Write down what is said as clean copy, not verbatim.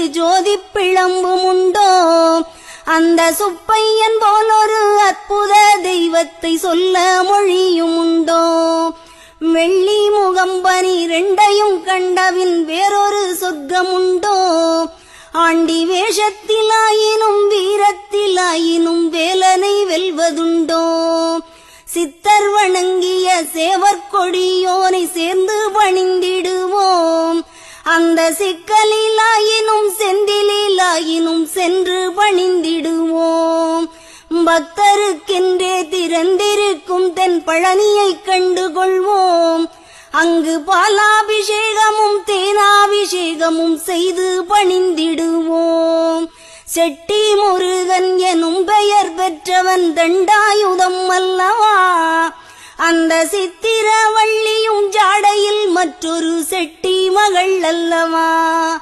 ஜோதி பிழம்பும் உண்டோ? அந்த சுப்பையன் போலொரு அற்புத தெய்வத்தை சொல்ல மொழியும் உண்டோ? வெள்ளி முகம்பனி ரெண்டையும் கண்டவின் வேறொரு சொர்க்கமுண்டோ? ஆண்டி வேஷத்திலாயினும் வீரத்திலாயினும் வேலனை வெல்வதுண்டோ? சித்தர் வணங்கிய சேவற்கொடியோனை சேர்ந்து பணிந்திடுவோம். அந்த சிக்கலிலாயினும் செந்திலாயினும் சென்று பணிந்திடுவோம். பக்தருக்கென்றே திறந்திருக்கும் தென் பழனியை கண்டுகொள்வோம். அங்கு பாலாபிஷேகமும் தேனாபிஷேகமும் செய்து பணிந்திடுவோம். செட்டி முருகன் எனும் பெயர் பெற்றவன் தண்டாயுதம் அல்லவா? அந்த சித்திரவள்ளியும் ஜாடையில் மற்றொரு செட்டி மகள் அல்லவா?